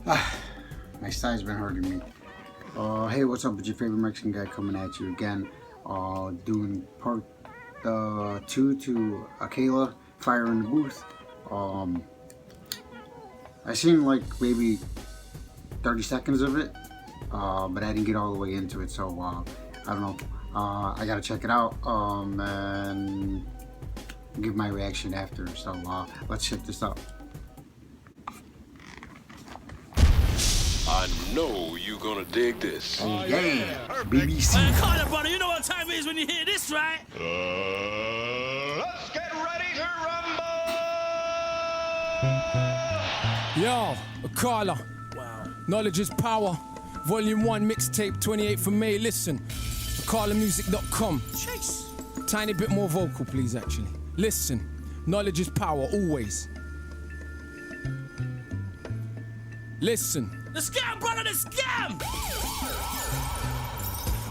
My side's been hurting me. Hey, what's up? It's your favorite Mexican guy coming at you again. Doing part 2 to Akala, Fire in the Booth. I seen like maybe 30 seconds of it, but I didn't get all the way into it, so I don't know. I gotta check it out and give my reaction after. So let's check this out. I know you gonna dig this. Yeah, BBC. Akala, brother, you know what time it is when you hear this, right? Let's get ready to rumble! Yo, Akala. Wow. Knowledge is power. Volume 1 mixtape, 28th of May. Listen, akalamusic.com. Chase. Tiny bit more vocal, please, actually. Listen, knowledge is power, always. Listen. The scam, brother, the scam!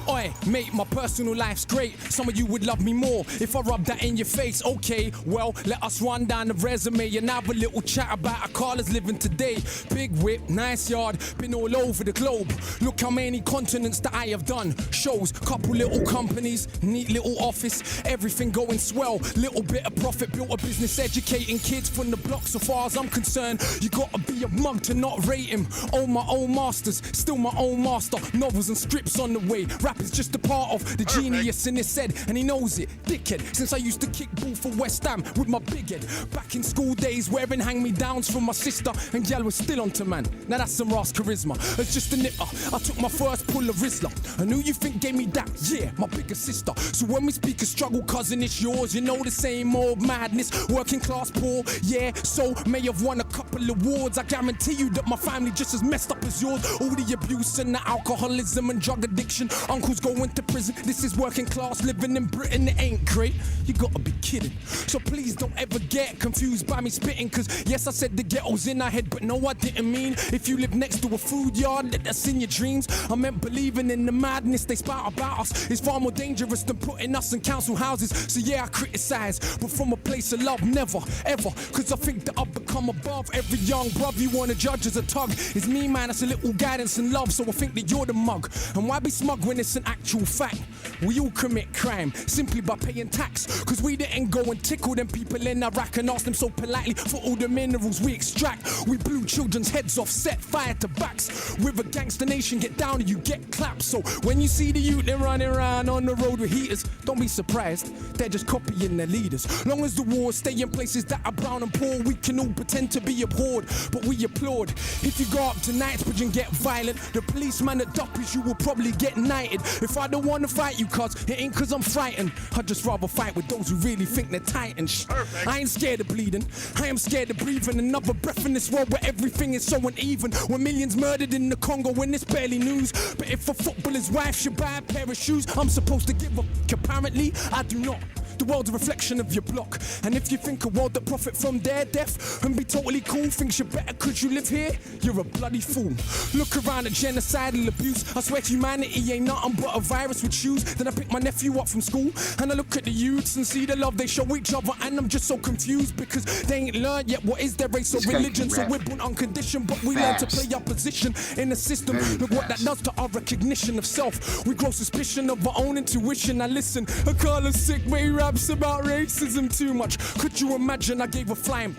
Oi, mate, my personal life's great. Some of you would love me more if I rub that in your face. Okay, well, let us run down the resume and have a little chat about Akala's living today. Big whip, nice yard, been all over the globe. Look how many continents that I have done. Shows, couple little companies, neat little office, everything going swell. Little bit of profit, built a business educating kids from the block. So far as I'm concerned, you gotta be a mug to not rate him. Own my own masters, still my own master. Novels and scripts on the way. Rap is just a part of the genius in his head, and he knows it, dickhead. Since I used to kick ball for West Ham with my big head. Back in school days, wearing hand-me-downs from my sister, and gal was still onto man. Now that's some Ross charisma. As just a nitter, I took my first pull of Rizla. And who you think gave me that? Yeah, my bigger sister. So when we speak of struggle, cousin, it's yours. You know the same old madness. Working class poor, yeah. So may have won a couple awards. I guarantee you that my family just as messed up as yours. All the abuse and the alcoholism and drug addiction. Uncles going to prison. This is working class living in Britain. It ain't great. You gotta be kidding. So please don't ever get confused by me spitting. Cause yes, I said the ghetto's in our head, but no, I didn't mean if you live next to a food yard, that's in your dreams. I meant believing in the madness they spout about us is far more dangerous than putting us in council houses. So yeah, I criticize, but from a place of love, never, ever. Cause I think that I've become above every young bruv you wanna judge as a tug. It's me, man, that's a little guidance and love. So I think that you're the mug. And why be smug when it's an actual fact? We all commit crime simply by paying tax. Cause we didn't go and tickle them people in Iraq and ask them so politely for all the minerals we extract. We blew children's heads off, set fire to backs. With a gangster nation, get down and you get clapped. So when you see the youth, they're running around on the road with heaters, don't be surprised, they're just copying their leaders. Long as the wars stay in places that are brown and poor, we can all pretend to be abhorred, but we applaud. If you go up to Knightsbridge and get violent, the policeman that duppies you will probably get knighted. If I don't wanna fight you, cuz it ain't cause I'm frightened, I'd just rather fight with those who really think they're titans. I ain't scared of bleeding, I am scared of breathing another breath in this world where everything is so uneven. When millions murdered in the Congo when it's barely news. But if a footballer's wife should buy a pair of shoes, I'm supposed to give a apparently I do not. The world's a reflection of your block. And if you think a world that profit from their death and be totally cool, thinks you're better cause you live here, you're a bloody fool. Look around at genocidal abuse. I swear humanity ain't nothing but a virus with shoes. Then I pick my nephew up from school and I look at the youths and see the love they show each other, and I'm just so confused because they ain't learned yet what is their race or religion. So we're born unconditioned, but we learn to play our position in the system. Look what that does to our recognition of self. We grow suspicion of our own intuition. Now listen, Akala's sick, but he raps about racism too much. Could you imagine I gave a flying?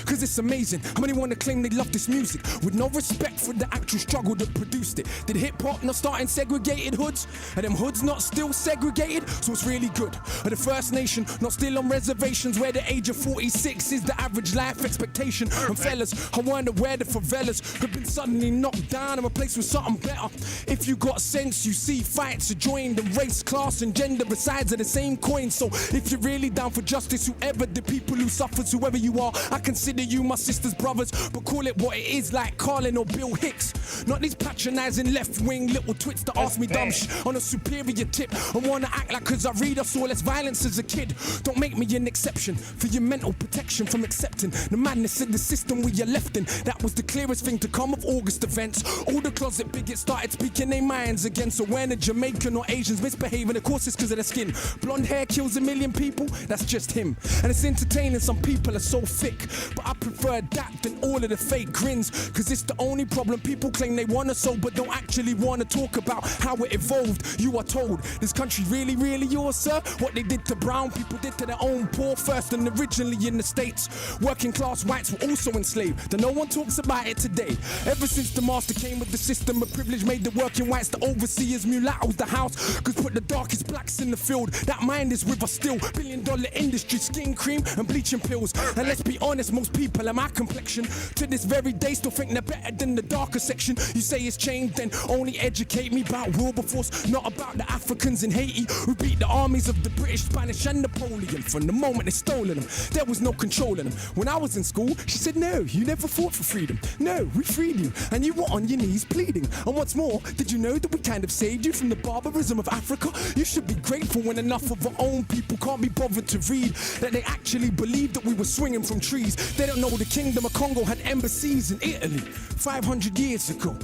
Cause it's amazing how many wanna claim they love this music with no respect for the actual struggle that produced it. Did hip-hop not start in segregated hoods? Are them hoods not still segregated? So it's really good. Are the First Nation not still on reservations where the age of 46 is the average life expectation? And fellas, I wonder where the favelas have been suddenly knocked down and replaced with something better. If you got sense, you see fights are joined, and race, class and gender besides are the same coin. So if you're really down for justice, whoever the people who suffers, whoever you are, I consider you my sister's brothers, but call it what it is, like Carlin or Bill Hicks. Not these patronizing left-wing little twits that ask me dumb shit on a superior tip and wanna act like cause I read I saw less violence as a kid. Don't make me an exception for your mental protection from accepting the madness in the system we are left in. That was the clearest thing to come of August events. All the closet bigots started speaking their minds again. So when a Jamaican or Asians misbehaving, of course it's cause of their skin. Blonde hair kills a million people, that's just him. And it's entertaining, some people are so thick But I prefer that than all of the fake grins, cause it's the only problem. People claim they wanna solve, but don't actually wanna talk about how it evolved. You are told this country really, really yours, sir? What they did to brown people did to their own poor first, and originally in the States, working class whites were also enslaved. And no one talks about it today. Ever since the master came with the system of privilege, made the working whites the overseers, mulattoes the house, cause put the darkest blacks in the field. That mind is with us still. $1 billion industry, skin cream and bleaching pills. And let's be honest, most people of my complexion to this very day still think they're better than the darker section. You say it's changed, then only educate me about Wilberforce, not about the Africans in Haiti who beat the armies of the British, Spanish and Napoleon. From the moment they stolen them, there was no controlling them. When I was in school, she said, no, you never fought for freedom. No, we freed you, and you were on your knees pleading. And what's more, did you know that we kind of saved you from the barbarism of Africa? You should be grateful when enough of our own people can't be bothered to read that they actually believed that we were swinging from trees. They don't know the Kingdom of Congo had embassies in Italy 500 years ago.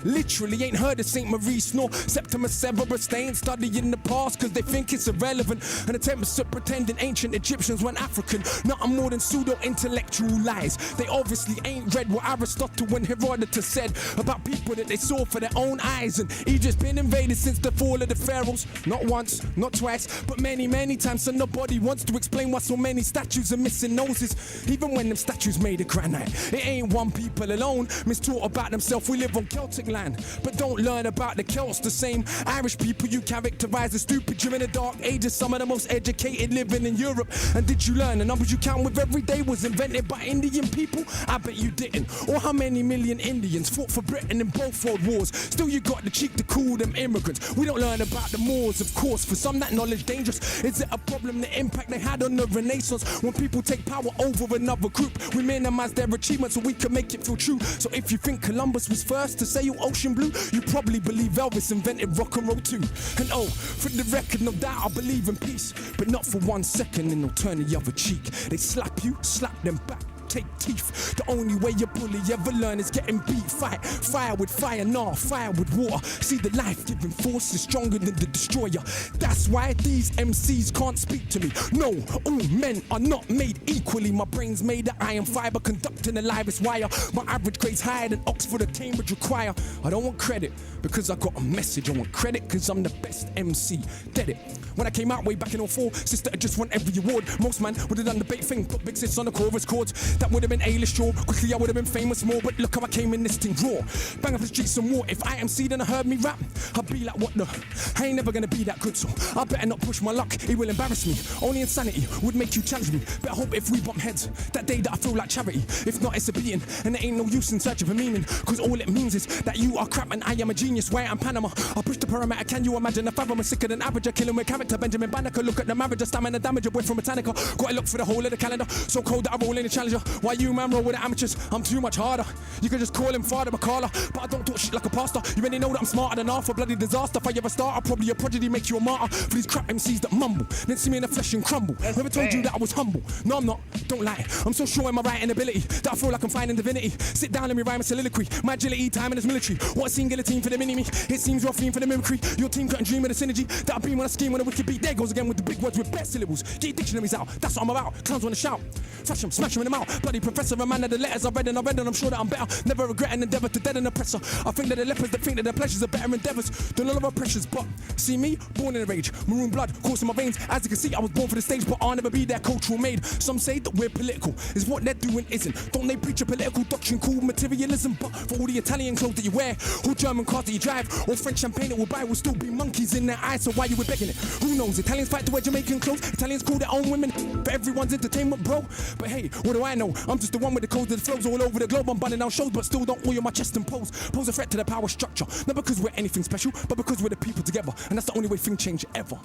Literally ain't heard of St. Maurice nor Septimus Severus. They ain't studying the past cause they think it's irrelevant, and attempts to pretend ancient Egyptians weren't African. Nothing more than pseudo-intellectual lies. They obviously ain't read what Aristotle and Herodotus said about people that they saw for their own eyes. And Egypt's been invaded since the fall of the pharaohs. Not once, not twice, but many, many times. So nobody wants to explain why so many statues are missing noses, even when them statues made of granite. It ain't one people alone mistaught about themselves. We live on Celtic land, but don't learn about the Celts. The same Irish people you characterize as stupid during the dark ages, some of the most educated living in Europe. And did you learn the numbers you count with every day was invented by Indian people? I bet you didn't. Or how many million Indians fought for Britain in both world wars? Still you got the cheek to call them immigrants. We don't learn about the Moors, of course. For some that knowledge dangerous. Is it a problem the impact they had on the Renaissance? When people take power over another group, we minimize their achievements so we can make it feel true. So if you think Columbus was first to sail ocean blue, you probably believe Elvis invented rock and roll too. And oh, for the record, no doubt I believe in peace, but not for 1 second, and they'll turn the other cheek. They slap you, slap them back, take teeth. The only way a bully ever learn is getting beat. Fight fire with fire, nah, fire with water. See, the life-giving force is stronger than the destroyer. That's why these MCs can't speak to me. No, all men are not made equally. My brain's made of iron fiber, conducting the livest wire. My average grade's higher than Oxford or Cambridge require. I don't want credit because I got a message. I want credit because I'm the best MC. Dead it. When I came out way back in 04, sister, I just won every award. Most man would have done the bait thing, put big sis on the chorus chords. That would have been A-list, sure. Quickly I would have been famous more, but look how I came in this thing raw. Bang up the streets some more. If I MC then I heard me rap, I'd be like, what the? I ain't never gonna be that good, so I better not push my luck. It will embarrass me. Only insanity would make you challenge me. But I hope if we bump heads, that day that I feel like charity. If not, it's a beating, and there ain't no use in searching for meaning. Cause all it means is that you are crap and I am a genius. Why I'm Panama. I push the perimeter, can you imagine? If I'm sicker than average, I kill him with character. Benjamin Banneker, look at the marriage, I stamina damage, a boy from Britannica. Gotta look for the whole of the calendar. So cold that I roll in a challenger. Why you man roll with the amateurs? I'm too much harder. You can just call him Father Akala, but I don't talk shit like a pastor. You already know that I'm smarter than half a bloody disaster. If I ever start, I'll probably a prodigy, make you a martyr for these crap MCs that mumble, then see me in the flesh and crumble. Never told you that I was humble. No, I'm not. Don't lie. I'm so sure in my writing ability that I feel like I'm finding divinity. Sit down, let me rhyme a soliloquy. My agility, time in this military. What a scene, guillotine for the mini-me. It seems you're a fiend for the mimicry. Your team couldn't dream of the synergy that I beam when I scheme when a wicked beat. There goes again with the big words with best syllables. Get your dictionaries out. That's what I'm about. Clowns wanna shout. Flash them, smash them in the mouth. Bloody professor, a man of the letters I read and I'm sure that I'm better. Never regret an endeavor to dead an oppressor. I think that the lepers that think that their pleasures are better endeavors than all of our pressures. But see me, born in a rage, maroon blood coursing my veins. As you can see, I was born for the stage, but I'll never be their cultural maid. Some say that we're political, is what they're doing isn't. Don't they preach a political doctrine called materialism? But for all the Italian clothes that you wear, or German cars that you drive, or French champagne that we'll buy, will still be monkeys in their eyes. So why you were begging it? Who knows? Italians fight to wear Jamaican clothes. Italians call their own women for everyone's entertainment, bro. But hey, what do I know? I'm just the one with the codes that flows all over the globe. I'm bunning out shows, but still don't oil my chest and pose. Pose a threat to the power structure. Not because we're anything special, but because we're the people together. And that's the only way things change ever.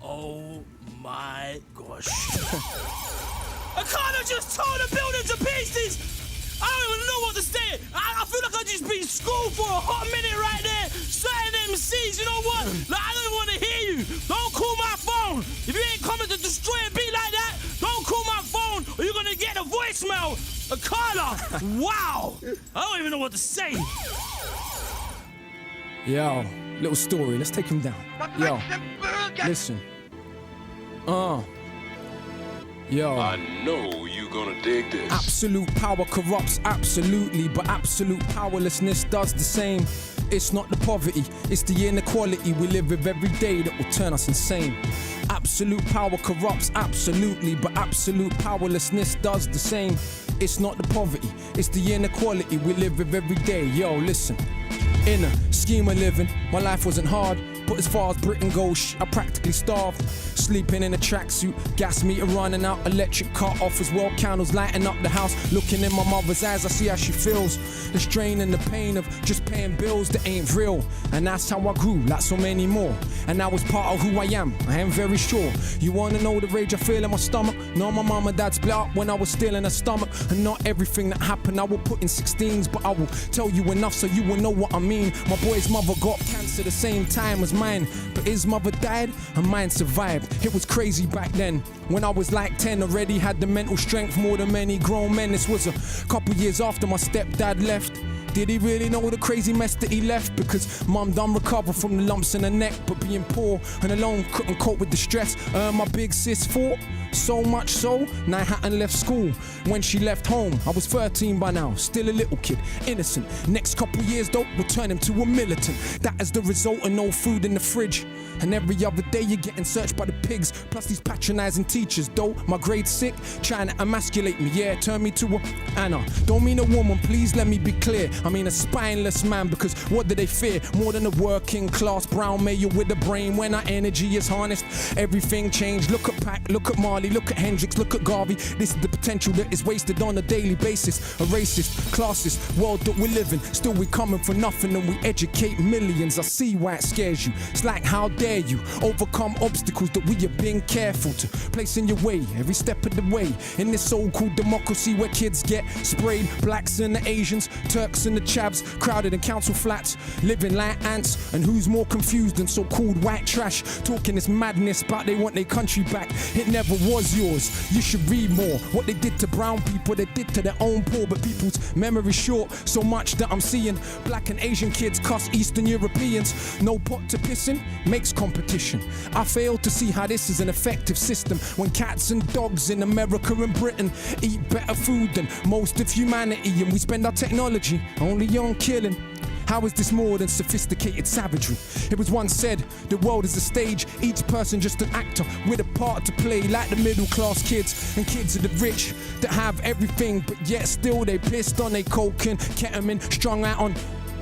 Oh my gosh. Akala just tore the building to pieces! I don't even know what to say. I feel like I just been schooled for a hot minute right there. Certain MCs, you know what? Like, I don't want to hear you. Don't call my phone. If you ain't coming to destroy a beat like that, don't call my phone or you're going to get a voicemail. Akala, wow. I don't even know what to say. Yo, little story, let's take him down. Yo, listen. Yo. I know you gonna dig this. Absolute power corrupts, absolutely, but absolute powerlessness does the same. It's not the poverty, it's the inequality we live with every day that will turn us insane. Absolute power corrupts, absolutely, but absolute powerlessness does the same. It's not the poverty, it's the inequality we live with every day. Yo, listen. In a scheme of living, my life wasn't hard, but as far as Britain goes, I practically starved. Sleeping in a tracksuit, gas meter running out, electric cut off as well, candles lighting up the house. Looking in my mother's eyes, I see how she feels. The strain and the pain of just paying bills that ain't real. And that's how I grew, like so many more. And that was part of who I am very sure. You wanna know the rage I feel in my stomach? No, my mom and dad split up when I was still in her stomach. And not everything that happened I will put in 16s, but I will tell you enough so you will know what I mean. My boy's mother got cancer the same time as mine, but his mother died and mine survived. It was crazy back then. When I was like 10, already had the mental strength more than many grown men. This was a couple years after my stepdad left. Did he really know the crazy mess that he left? Because mum done recover from the lumps in her neck, but being poor and alone couldn't cope with the stress. My big sis fought, so much so, now I hadn't left school. When she left home, I was 13 by now, still a little kid, innocent. Next couple years though, will turn him to a militant. That is the result of no food in the fridge. And every other day you're getting searched by the pigs. Plus these patronizing teachers though, my grade sick, trying to emasculate me, yeah, turn me to a Anna. Don't mean a woman, please let me be clear. I mean a spineless man, because what do they fear? More than a working class brown male with a brain. When our energy is harnessed, everything changed. Look at Pac, look at Marley, look at Hendrix, look at Garvey. This is the potential that is wasted on a daily basis. A racist, classist world that we live in. Still we coming for nothing and we educate millions. I see why it scares you. It's like, how dare you overcome obstacles that we have been careful to place in your way every step of the way. In this so-called democracy where kids get sprayed, blacks and the Asians, Turks and the chavs, crowded in council flats, living like ants. And who's more confused than so-called white trash, talking this madness about they want their country back? It never was yours. You should read more. What they did to brown people, they did to their own poor. But people's memory short, so much that I'm seeing black and Asian kids cuss Eastern Europeans. No pot to piss in makes competition. I fail to see how this is an effective system when cats and dogs in America and Britain eat better food than most of humanity, and we spend our technology only on killing. How is this more than sophisticated savagery? It was once said, the world is a stage, each person just an actor with a part to play, like the middle class kids and kids of the rich that have everything, but yet still they pissed on their coke and ketamine, strung out on.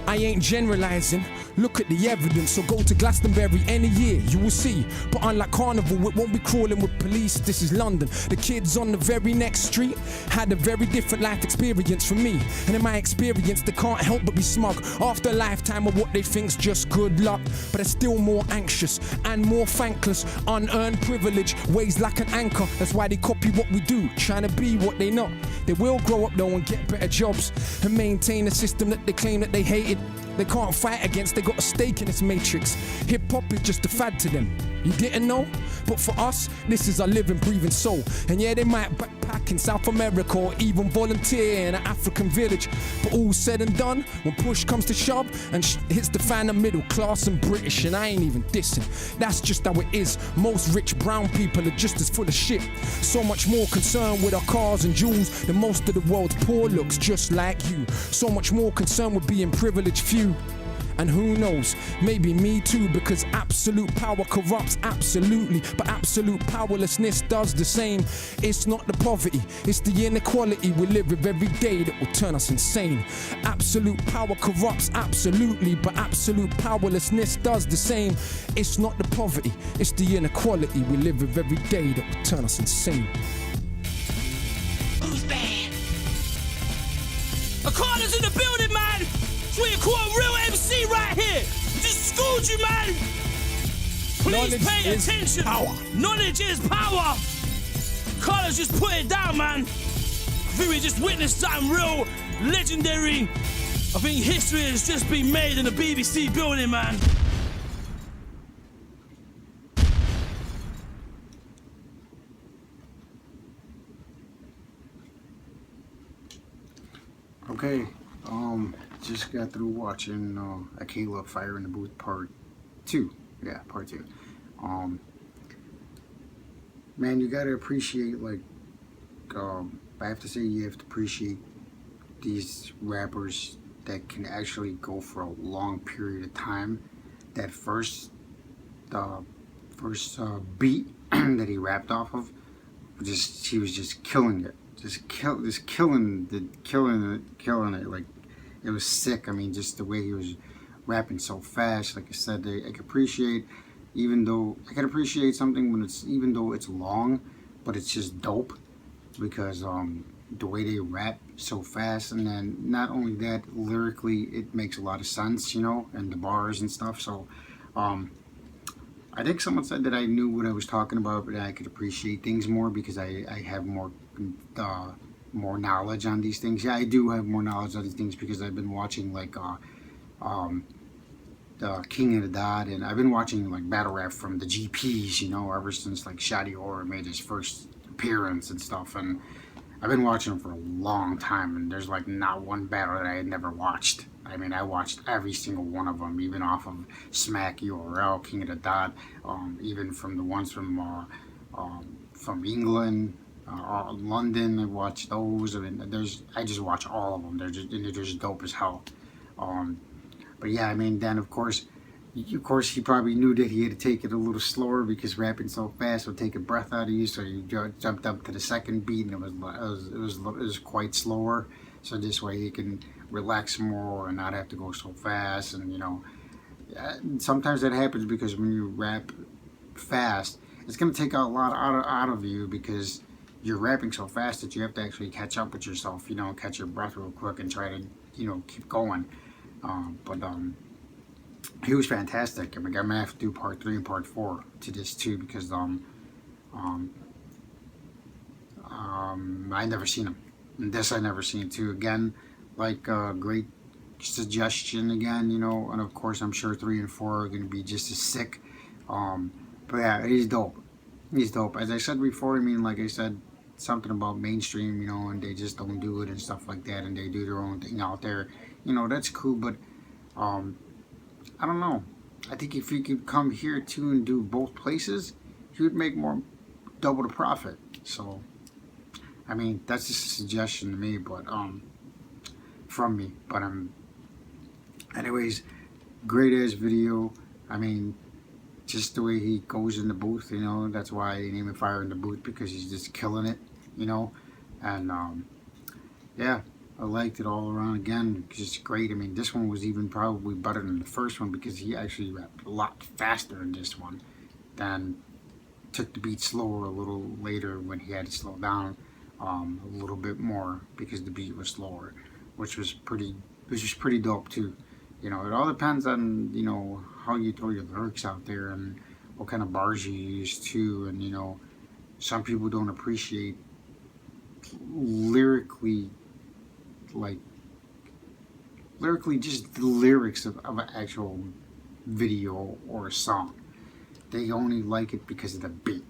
I ain't generalizing, look at the evidence, so go to Glastonbury any year, you will see. But unlike Carnival, it won't be crawling with police, this is London. The kids on the very next street had a very different life experience from me. And in my experience, they can't help but be smug after a lifetime of what they think's just good luck. But they're still more anxious and more thankless. Unearned privilege weighs like an anchor, that's why they copy what we do, trying to be what they not. They will grow up though and get better jobs and maintain a system that they claim that they hated. They can't fight against, they got a stake in this matrix. Hip-hop is just a fad to them. You didn't know? But for us, this is our living, breathing soul. And yeah, they might backpack in South America or even volunteer in an African village. But all said and done, when push comes to shove and hits the fan of middle class and British, and I ain't even dissing. That's just how it is. Most rich brown people are just as full of shit. So much more concerned with our cars and jewels than most of the world's poor looks just like you. So much more concerned with being privileged few. And who knows, maybe me too, because absolute power corrupts absolutely, but absolute powerlessness does the same. It's not the poverty, it's the inequality we live with every day that will turn us insane. Absolute power corrupts absolutely, but absolute powerlessness does the same. It's not the poverty, it's the inequality we live with every day that will turn us insane. Who's bad? Akala's in the building, man! That's what you call a real MC right here! Just schooled you, man! Please Knowledge pay is attention! power. Knowledge is power! Akala's just put it down, man! I think we just witnessed something real legendary. I think history has just been made in the BBC building, man. Okay, just got through watching Akala Fire in the Booth Part 2. Yeah, Part 2. Man, you gotta appreciate, like, But I have to say, you have to appreciate these rappers that can actually go for a long period of time. That beat that he rapped off of, he was just killing it, killing it. Like, it was sick. I mean, just the way he was rapping so fast. Like I said, I can appreciate, I can appreciate something when even though it's long, but it's just dope because the way they rap so fast, and then not only that, lyrically it makes a lot of sense, and the bars and stuff. So I think someone said that I knew what I was talking about, but I could appreciate things more because I have more knowledge on these things. Yeah, I do have more knowledge on these things because I've been watching like the King of the Dot, and I've been watching like battle rap from the GPs, ever since like Shadi Orr made his first appearance and stuff. And I've been watching them for a long time, and there's like not one battle that I had never watched. I mean, I watched every single one of them, even off of Smack URL, King of the Dot, even from the ones from England, London. I watched those. I mean, I just watch all of them. They're just dope as hell. But yeah, I mean, then of course, he probably knew that he had to take it a little slower because rapping so fast would take a breath out of you. So he jumped up to the second beat, and it was quite slower. So this way he can relax more and not have to go so fast. And sometimes that happens because when you rap fast, it's gonna take a lot out of you because you're rapping so fast that you have to actually catch up with yourself. Catch your breath real quick and try to keep going. But he was fantastic. I mean, I'm gonna have to do part 3 and part 4 to this too because I never seen him. And this I never seen too. Again, like great suggestion again, and of course I'm sure 3 and 4 are gonna be just as sick. But yeah, he's dope. He's dope. As I said before, I mean, like I said, something about mainstream, and they just don't do it and stuff like that, and they do their own thing out there. That's cool, but I don't know. I think if he could come here too and do both places, he would make double the profit. So, I mean, that's just a suggestion to me, but from me. But anyways, great ass video. I mean, just the way he goes in the booth, that's why they name it Fire in the Booth, because he's just killing it, and yeah. I liked it all around. Again, it's just great. I mean, this one was even probably better than the first one because he actually rapped a lot faster in this one. Then took the beat slower a little later when he had to slow down a little bit more because the beat was slower, which was pretty dope too. It all depends on how you throw your lyrics out there and what kind of bars you use too. And some people don't appreciate lyrically just the lyrics of an actual video or a song. They only like it because of the beat,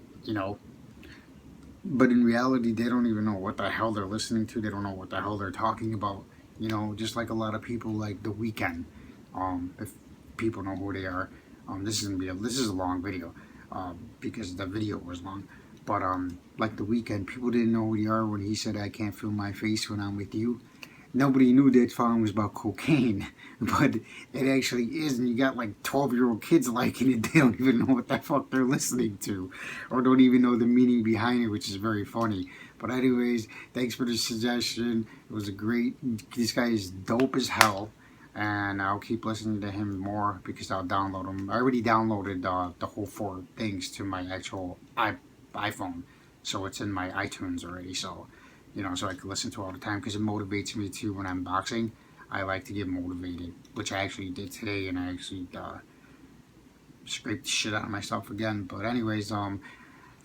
but in reality they don't even know what the hell they're listening to. They don't know what the hell they're talking about, just like a lot of people like The Weeknd. If people know who they are, this is a long video because the video was long. But like The Weeknd, people didn't know who they are when he said, "I can't feel my face when I'm with you." Nobody knew that song was about cocaine, but it actually is, and you got like 12-year-old kids liking it. They don't even know what the fuck they're listening to, or don't even know the meaning behind it, which is very funny. But anyways, thanks for the suggestion. It was this guy is dope as hell, and I'll keep listening to him more because I'll download him. I already downloaded the whole 4 things to my actual iPhone, so it's in my iTunes already, so so I can listen to all the time because it motivates me too when I'm boxing. I like to get motivated, which I actually did today, and I actually scraped the shit out of myself again. But anyways, if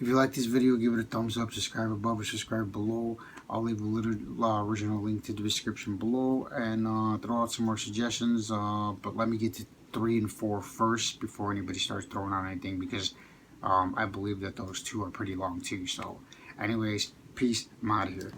you like this video, give it a thumbs up, subscribe above or subscribe below. I'll leave a little original link to the description below, and throw out some more suggestions, but let me get to 3 and 4 first before anybody starts throwing out anything, because I believe that those 2 are pretty long too. So anyways, peace. I'm out of here.